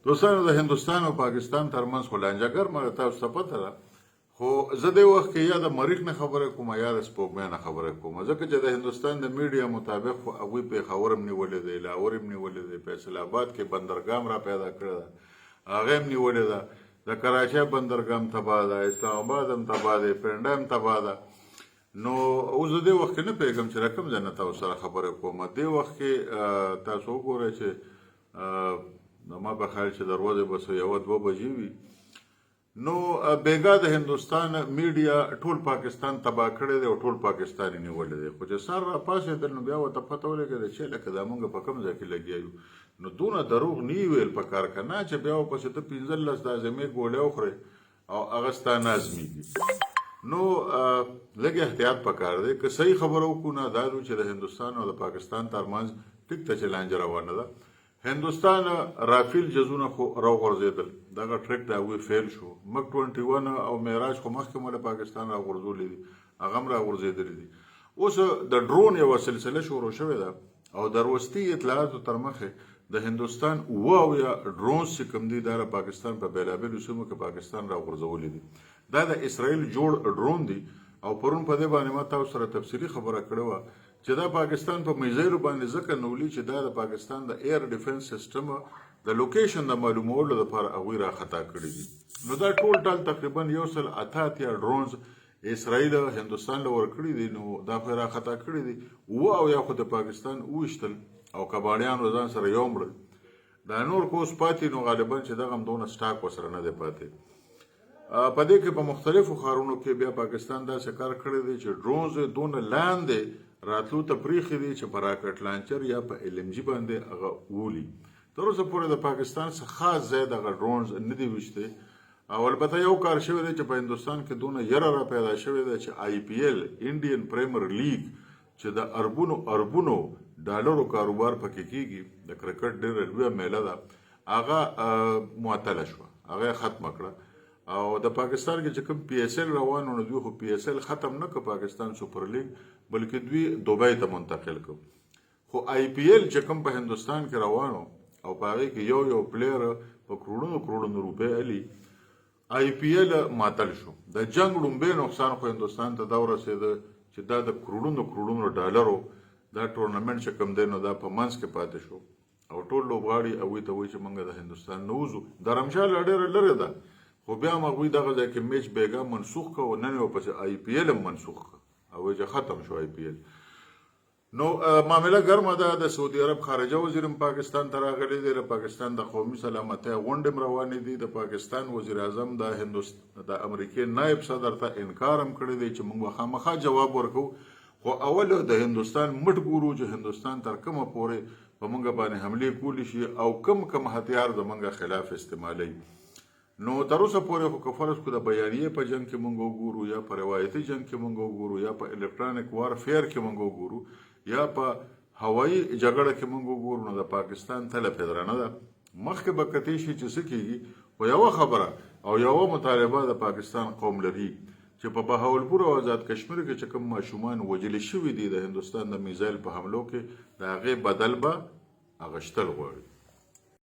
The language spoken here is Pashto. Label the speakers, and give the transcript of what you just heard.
Speaker 1: دوستانو د هندوستان او پاکستان ترمنځ خو لانجه ګرمه تاسو ته پته ده خو زه دې وخت کې یا د مریخ نه خبره کوم یا د سپوږمۍ نه خبره کوم ځکه چې د هندوستان د میډیا مطابق خو هغوی پېښور هم نیولې دی لاهور هم نیولې دی فیصل آباد کې بندرګاه را پیدا کړې ده هغه هم نیولې ده د کراچۍ بندرګاه هم تباه ده اسلام آباد هم تباه دی پنډه هم تباه ده نو اوس د دې وخت کې نه پوهېږم چې رقم ځای نه تاسو سره خبره کوم دې وخت کې تاسو وګورئ چې ما په خیال چې د ورځې به څه یوه دوه بجې وي نو بېګا د هندوستان میډیا ټول پاکستان تباه کړی دی او ټول پاکستان یې نیولی دی خو چې سر را پاڅېدل نو بیا ورته پته ولګېده چې لکه دا مونږ په کوم ځای کې لګیا یو نو دونه دروغ نه ویل پکار که نه چې بیا ورپسې ته 15 د اعظمۍ ګولۍ وخورې او هغه ستا نه ازمېږي نو لږ احتیاط پکار دی که صحیح خبره وکړو نه دا چې د هندوستان او د پاکستان ترمنځ ټیک ته چې لانجه روانه ده هندوستان رافیل جزونه خو راوغورځېدل دغه ټریک د هغوی فیل شو مک 21 او معراج خو مخکې مو له پاکستان راغورځولي دي هغه هم راغورځېدلي دي اوس د ډرون یوه سلسله شروع شوې ده او د وروستي اطلاعاتو تر مخې د هندوستان اویا ډرونز چې کوم دي دا د پاکستان په بېلابېلو سیمو کې پاکستان راغورځولي دي دا د اسرائیل جوړ ډرون دي او پرون په دې باندې ما تاسو سره تفصیلي خبره کړې وه چې دا پاکستان په میزایلو باندې ځکه نولي چې دا د پاکستان د ایر ډیفنس سیسټم د لوکیشن د معلومولو لپاره هغوی راخطا کړي دي نو دا ټول ټال تقریبا 188 ډرونز اسرائیل هندوستان له ورکړي دي نو دا خو یې راخطا کړي دي او یا خو د پاکستان وویشتل او کباړیانو ځان سره یو مړل دا نور خو اوس پاتې نو غالبا چې دغه هم دونه سټاک ورسره نه دی پاتې په دې کې په مختلفو ښارونو کې بیا پاکستان داسې کار کړی دی چې ډرونز یې دونه لاندې راتلو ته پریښي دي چې په راکټ لانچر یا په ال ام جي باندې هغه ولي تر اوسه پورې د پاکستان څخه خاص ځای دغه ډرونز نه دي ویشتي او البته یو کار شوی دی چې په هندوستان کې دونه یره را پیدا شوې ده چې آی پی ایل انډین پریمیر لیګ چې د اربونو ډالرو کاروبار پکې کیږي د کرکټ ډېره لویه میله ده هغه معطله شوه هغه یې ختمه کړه او د پاکستان کې چې کوم پی ایس ایل روانو نو دوی خو پی ایس ایل ختم نه کړ پاکستان سپر لیګ بلکې دوی دوبۍ ته منتقل کړ خو آی پی ایل چې کوم په هندوستان کې روانو او په هغې کې یو پلیر په کروڑونو روپۍ علي آی پی ایل معطل شو د جنګ لومبۍ نقصان خو هندوستان ته دا ورسېده چې دا د کروڑونو ډالرو دا ټورنمنټ چې کوم دی نو دا په منځ کې پاتې شو او ټول لوبغاړي هغوی ته وایي چې موږ د هندوستان نه وځو درمشال ډېره لرې ده خو بیا هم هغوی دغه ځای کې میچ بېګا منسوخ کړه او نن یې ورپسې آی پی ایل هم منسوخ کړه او چې ختم شو آی پی ایل نو معامله ګرمه ده د سعودي عرب خارجه وزیر هم پاکستان ته راغلی دی د پاکستان د قومي سلامتۍ غونډې هم روانې دي د پاکستان وزیر اعظم د امریکې نایب صدر ته انکار هم کړی دی چې موږ خامخا جواب ورکوو خو اول د هندوستان مټ ګورو چې هندوستان تر کومه پورې په موږ باندې حملې کولی شي او کم هتیار زموږ خلاف استعمالوي نو تر اوسه پورې خو که فرض کړو د بیانیې په جنګ کې موږ وګورو یا په روایتي جنګ کې موږ وګورو یا په الکترونیک وارفیر کې موږ وګورو یا په هوایي جګړه کې موږ وګورو نو د پاکستان تله پدرانه ده مخکې به کتې شي چې څه کېږي خو یوه خبره او یوه مطالبه د پاکستان قوم لري چې په بهاولپور او آزاد کشمیر کې چې کوم ماشومان وژلي شوي دي د هندوستان د میزایل په حملو کې د هغې بدل به اغشتل غواړي